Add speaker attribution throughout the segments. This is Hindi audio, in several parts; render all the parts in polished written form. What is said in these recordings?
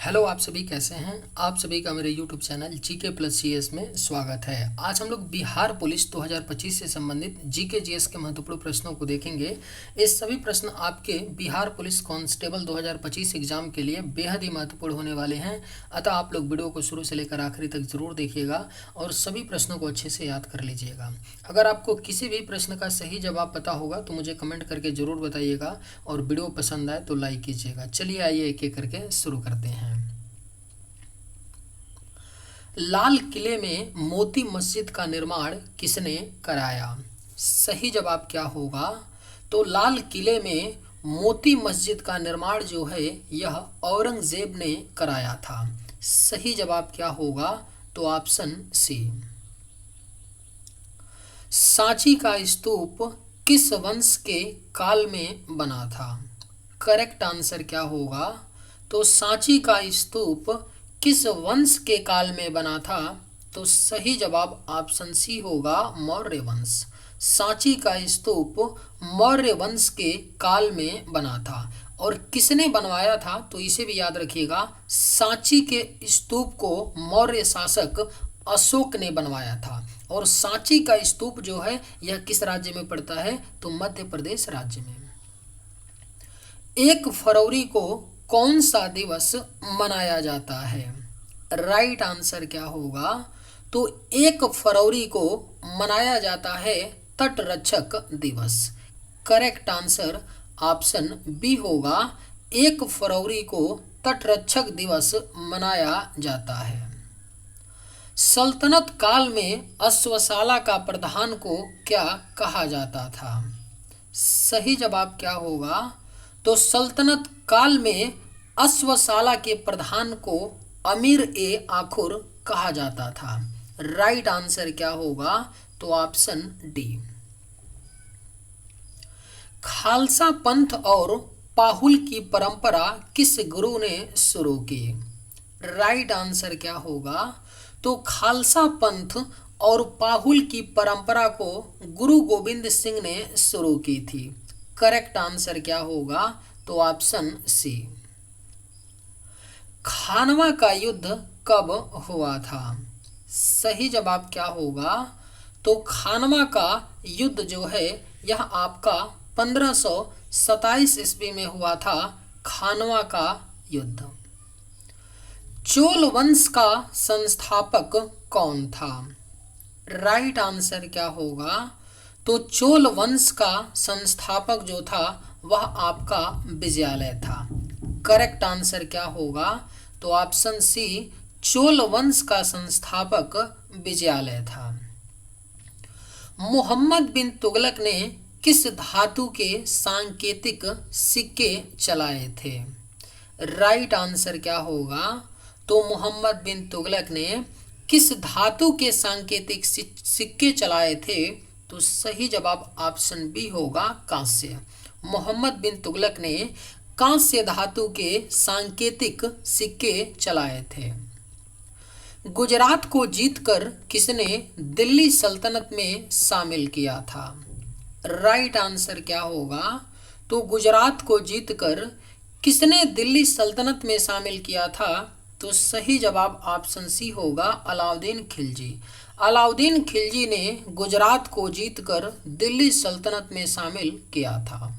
Speaker 1: हेलो, आप सभी कैसे हैं। आप सभी का मेरे YouTube channel GK plus GS में स्वागत है। आज हम लोग बिहार पुलिस 2025 से संबंधित जीके जीएस के महत्वपूर्ण प्रश्नों को देखेंगे। ये सभी प्रश्न आपके बिहार पुलिस कांस्टेबल 2025 एग्जाम के लिए बेहद ही महत्वपूर्ण होने वाले हैं। अतः आप लोग वीडियो को शुरू से लेकर आखिरी तक जरूर देखिएगा और सभी प्रश्नों को अच्छे से याद कर लीजिएगा। अगर आपको किसी भी प्रश्न का सही जवाब पता होगा तो मुझे कमेंट करके जरूर बताइएगा और वीडियो पसंद आए तो लाइक कीजिएगा। चलिए आइए एक एक करके शुरू करते हैं। लाल किले में मोती मस्जिद का निर्माण किसने कराया। सही जवाब क्या होगा। तो लाल किले में मोती मस्जिद का निर्माण जो है यह औरंगजेब ने कराया था। सही जवाब क्या होगा। तो ऑप्शन सी। सांची का स्तूप किस वंश के काल में बना था। करेक्ट आंसर क्या होगा। तो सांची का स्तूप किस वंश के काल में बना था। तो सही जवाब ऑप्शन सी होगा, मौर्य वंश। सांची का स्तूप मौर्य वंश के काल में बना था। और किसने बनवाया था तो इसे भी याद रखिएगा। सांची के स्तूप को मौर्य शासक अशोक ने बनवाया था। और सांची का स्तूप जो है यह किस राज्य में पड़ता है तो मध्य प्रदेश राज्य में। 1 फरवरी को कौन सा दिवस मनाया जाता है। राइट आंसर क्या होगा। तो 1 फरवरी को मनाया जाता है तटरक्षक दिवस। करेक्ट आंसर ऑप्शन बी होगा। 1 फरवरी को तटरक्षक दिवस मनाया जाता है। सल्तनत काल में अश्वशाला का प्रधान को क्या कहा जाता था। सही जवाब क्या होगा। तो सल्तनत काल में अश्वशाला के प्रधान को अमीर ए आखुर कहा जाता था। राइट आंसर क्या होगा। तो ऑप्शन डी। खालसा पंथ और पाहुल की परंपरा किस गुरु ने शुरू की। राइट आंसर क्या होगा। तो खालसा पंथ और पाहुल की परंपरा को गुरु गोविंद सिंह ने शुरू की थी। करेक्ट आंसर क्या होगा। तो ऑप्शन सी। खानवा का युद्ध कब हुआ था। सही जवाब क्या होगा। तो खानवा का युद्ध जो है यह आपका 1527 ईस्वी में हुआ था। खानवा का युद्ध। चोल वंश का संस्थापक कौन था। राइट आंसर क्या होगा। तो चोल वंश का संस्थापक जो था वह आपका विजयालय था। करेक्ट आंसर क्या होगा। तो ऑप्शन सी। चोल वंश का संस्थापक विजयालय था। मोहम्मद बिन तुगलक ने किस धातु के सांकेतिक सिक्के चलाए थे। राइट आंसर क्या होगा। तो मोहम्मद बिन तुगलक ने किस धातु के सांकेतिक सिक्के चलाए थे। तो सही जवाब ऑप्शन बी होगा, कांस्य। मोहम्मद बिन तुगलक ने कांस्य धातु के सांकेतिक सिक्के चलाए थे। गुजरात को जीतकर किसने दिल्ली सल्तनत में शामिल किया था। राइट आंसर क्या होगा। तो गुजरात को जीतकर किसने दिल्ली सल्तनत में शामिल किया था। तो सही जवाब ऑप्शन सी होगा, अलाउद्दीन खिलजी। अलाउद्दीन खिलजी ने गुजरात को जीतकर दिल्ली सल्तनत में शामिल किया था।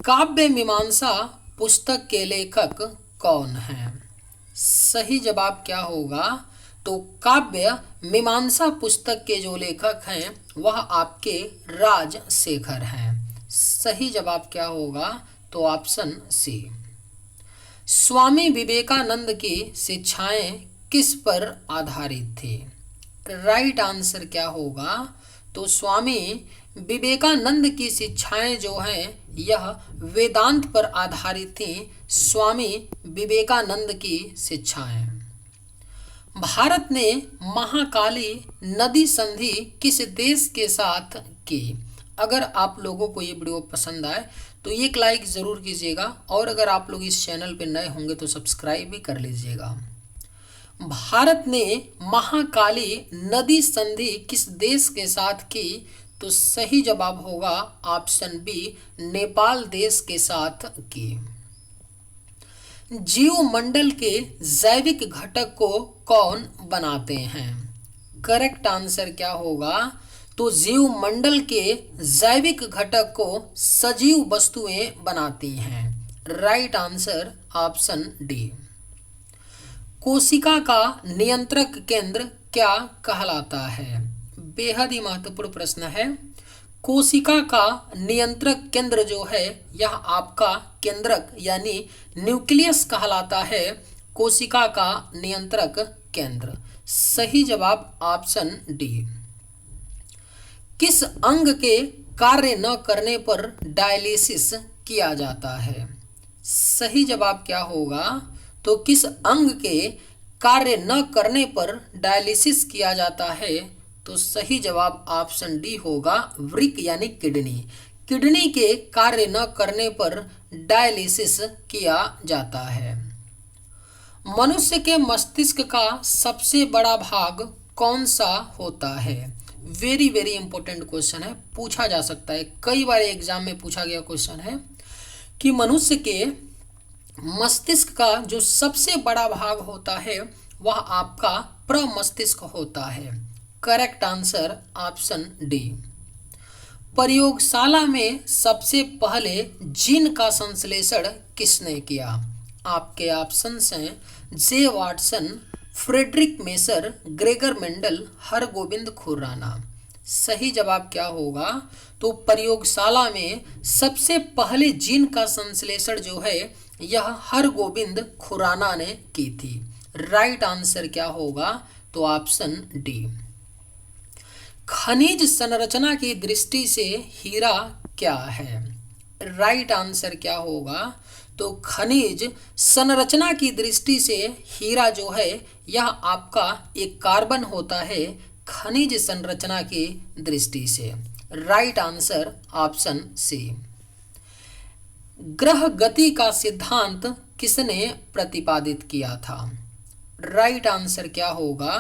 Speaker 1: काव्य मीमांसा पुस्तक के लेखक कौन हैं। सही जवाब क्या होगा। तो काव्य मीमांसा पुस्तक के जो लेखक हैं वह आपके राजशेखर हैं। सही जवाब क्या होगा। तो ऑप्शन सी। स्वामी विवेकानंद की शिक्षाएं किस पर आधारित थी। राइट आंसर क्या होगा। तो स्वामी विवेकानंद की शिक्षाएं जो हैं यह वेदांत पर आधारित थी। स्वामी विवेकानंद की शिक्षाएं। भारत ने महाकाली नदी संधि किस देश के साथ की। अगर आप लोगों को ये वीडियो पसंद आए तो एक लाइक ज़रूर कीजिएगा और अगर आप लोग इस चैनल पर नए होंगे तो सब्सक्राइब भी कर लीजिएगा। भारत ने महाकाली नदी संधि किस देश के साथ की। तो सही जवाब होगा ऑप्शन बी, नेपाल देश के साथ की। जीवमंडल के जैविक घटक को कौन बनाते हैं? करेक्ट आंसर क्या होगा? तो जीवमंडल के जैविक घटक को सजीव वस्तुएं बनाती हैं। Right answer option D. कोशिका का नियंत्रक केंद्र क्या कहलाता है? बेहद ही महत्वपूर्ण प्रश्न है। कोशिका का नियंत्रक केंद्र जो है यह आपका केंद्रक यानी न्यूक्लियस कहलाता है। कोशिका का नियंत्रक केंद्र। सही जवाब ऑप्शन डी। किस अंग के कार्य न करने पर डायलिसिस किया जाता है? सही जवाब क्या होगा? तो किस अंग के कार्य न करने पर डायलिसिस किया जाता है? तो सही जवाब ऑप्शन डी होगा, वृक्क यानी किडनी। किडनी के कार्य न करने पर डायलिसिस किया जाता है। मनुष्य के मस्तिष्क का सबसे बड़ा भाग कौन सा होता है? वेरी वेरी इंपॉर्टेंट क्वेश्चन है, पूछा जा सकता है, कई बार एग्जाम में पूछा गया क्वेश्चन है कि मनुष्य के मस्तिष्क का जो सबसे बड़ा भाग होता है वह आपका प्रमस्तिष्क होता है। Correct answer option D. प्रयोगशाला में सबसे पहले जीन का संश्लेषण किसने किया? आपके ऑप्शंस हैं J Watson, Friedrich Miescher, Gregor Mendel, Hargobind Khorana. सही जवाब क्या होगा? तो प्रयोगशाला में सबसे पहले जीन का संश्लेषण जो है यह हरगोबिंद खुराना ने की थी। राइट आंसर क्या होगा? तो ऑप्शन डी। खनिज संरचना की दृष्टि से हीरा क्या है? राइट आंसर क्या होगा? तो खनिज संरचना की दृष्टि से हीरा जो है यह आपका एक कार्बन होता है खनिज संरचना की दृष्टि से। Right answer option C. ग्रह गति का सिद्धांत किसने प्रतिपादित किया था? राइट आंसर क्या होगा?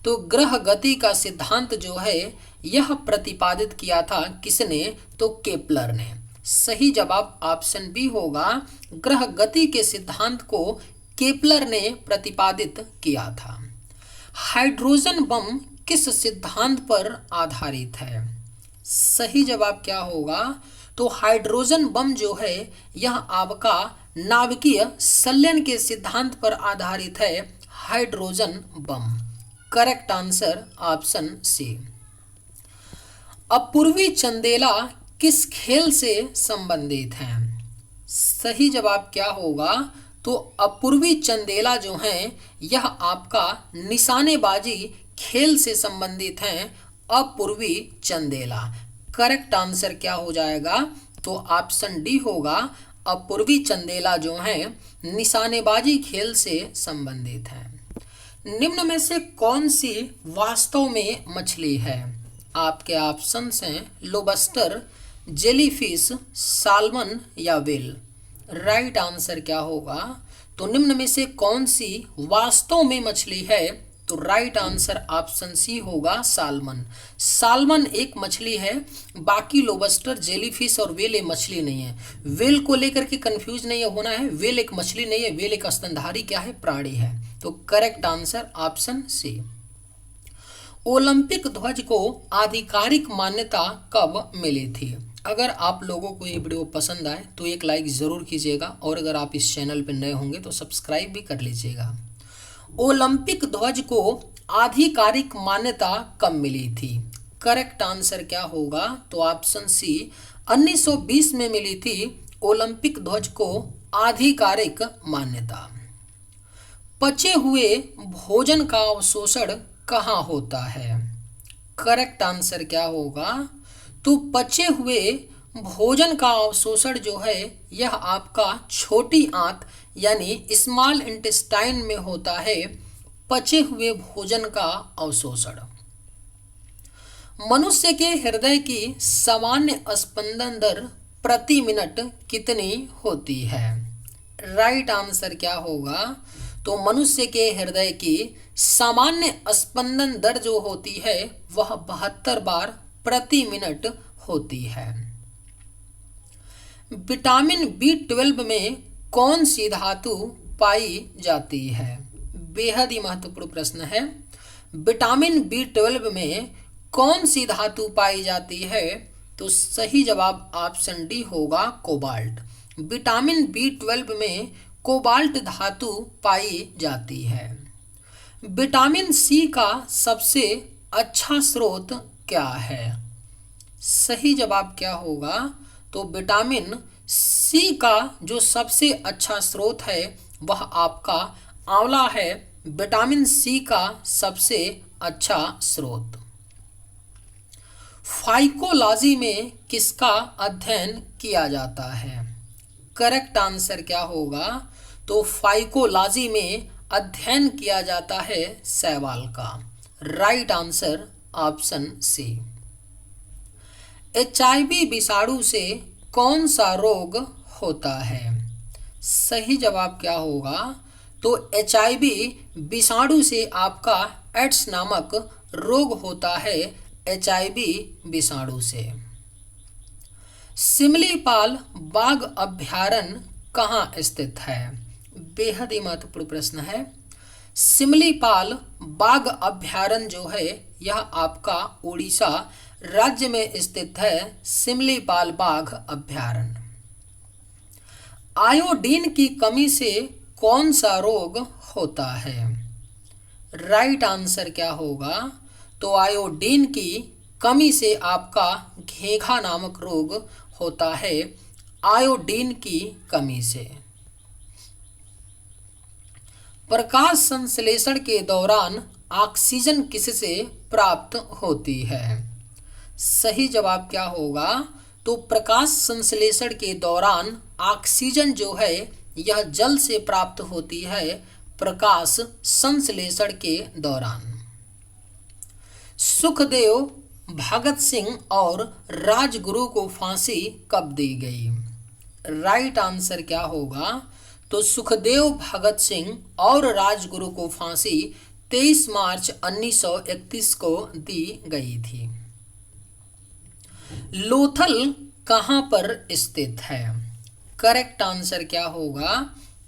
Speaker 1: तो ग्रह गति का सिद्धांत जो है यह प्रतिपादित किया था किसने? तो केपलर ने। सही जवाब ऑप्शन बी होगा, ग्रह गति के सिद्धांत को केपलर ने प्रतिपादित किया था। हाइड्रोजन बम किस सिद्धांत पर आधारित है? सही जवाब क्या होगा? तो हाइड्रोजन बम जो है यह आपका नाभिकीय संलयन के सिद्धांत पर आधारित है। Hydrogen bomb. Correct answer option C. Apurvi Chandela किस खेल से संबंधित हैं? सही जवाब क्या होगा? तो अपूर्वी चंदेला जो हैं यह आपका निशानेबाजी खेल से संबंधित हैं। अपूर्वी चंदेला। करेक्ट आंसर क्या हो जाएगा? तो ऑप्शन डी होगा, अपूर्वी चंदेला जो हैं निशानेबाजी खेल से संबंधित हैं। निम्न में से कौन सी वास्तव में मछली है? आपके ऑप्शंस हैं लोबस्टर, जेलीफिश, साल्मन या व्हेल। राइट आंसर क्या होगा? तो निम्न में से कौन सी वास्तव में मछली है? तो राइट आंसर ऑप्शन सी होगा, साल्मन। साल्मन एक मछली है, बाकी लोबस्टर, जेलीफिश और व्हेल ये मछली नहीं है। व्हेल को लेकर के कंफ्यूज नहीं होना है, व्हेल एक मछली नहीं है, व्हेल एक स्तनधारी क्या है? प्राणी है। तो correct answer option C. Olympic ध्वज को आधिकारिक मान्यता कब मिली थी? अगर आप लोगों को ये वीडियो पसंद आए तो एक लाइक ज़रूर कीजिएगा और अगर आप इस चैनल पर नए होंगे तो सब्सक्राइब भी कर लीजिएगा। ओलंपिक ध्वज को आधिकारिक मान्यता कब मिली थी? करेक्ट आंसर क्या होगा? तो ऑप्शन सी 1920 में मिली थी ओलंपिक ध्वज को आधिकारिक मान्यता। पचे हुए भोजन का अवशोषण कहाँ होता है? करेक्ट आंसर क्या होगा? तो पचे हुए भोजन का अवशोषण जो है यह आपका छोटी आंत यानी स्मॉल इंटेस्टाइन में होता है। पचे हुए भोजन का अवशोषण। मनुष्य के हृदय की सामान्य स्पंदन दर प्रति मिनट कितनी होती है? राइट आंसर क्या होगा? तो मनुष्य के हृदय की सामान्य स्पंदन दर जो होती है वह 72 बार प्रति मिनट होती है। विटामिन B12 में कौन सी धातु पाई जाती है? बेहद ही महत्वपूर्ण प्रश्न है। विटामिन B12 में कौन सी धातु पाई जाती है? तो सही जवाब ऑप्शन डी होगा कोबाल्ट। विटामिन B12 में कोबाल्ट धातु पाई जाती है। विटामिन सी का सबसे अच्छा स्रोत क्या है? सही जवाब क्या होगा? तो विटामिन सी का जो सबसे अच्छा स्रोत है वह आपका आंवला है। विटामिन सी का सबसे अच्छा स्रोत। फाइकोलॉजी में किसका अध्ययन किया जाता है? करेक्ट आंसर क्या होगा? तो फाइकोलॉजी में अध्ययन किया जाता है शैवाल का। Right answer option C. HIV विषाणु से कौन सा रोग होता है? सही जवाब क्या होगा? तो HIV विषाणु से आपका एड्स नामक रोग होता है। HIV विषाणु से। सिमलीपाल बाघ अभयारण्य कहाँ स्थित है? बेहद ही महत्वपूर्ण प्रश्न है। सिमलीपाल बाघ अभयारण्य जो है यह आपका उड़ीसा राज्य में स्थित है। सिमलीपाल बाघ अभयारण्य। आयोडीन की कमी से कौन सा रोग होता है? राइट आंसर क्या होगा? तो आयोडीन की कमी से आपका घेघा नामक रोग होता है आयोडीन की कमी से। प्रकाश संश्लेषण के दौरान ऑक्सीजन किससे प्राप्त होती है? सही जवाब क्या होगा? तो प्रकाश संश्लेषण के दौरान ऑक्सीजन जो है यह जल से प्राप्त होती है प्रकाश संश्लेषण के दौरान। सुखदेव, भगत सिंह और राजगुरु को फांसी कब दी गई? राइट आंसर क्या होगा? तो सुखदेव, भगत सिंह और राजगुरु को फांसी 23 मार्च 1931 को दी गई थी। लोथल कहाँ पर स्थित है? करेक्ट आंसर क्या होगा?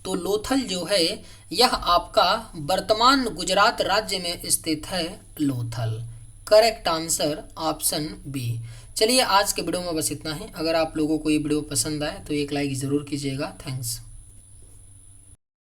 Speaker 1: तो लोथल जो है यह आपका वर्तमान गुजरात राज्य में स्थित है Lothal. Correct answer option B. चलिए आज के वीडियो में बस इतना ही। अगर आप लोगों को ये वीडियो पसंद आए तो एक लाइक ज़रूर कीजिएगा। थैंक्स।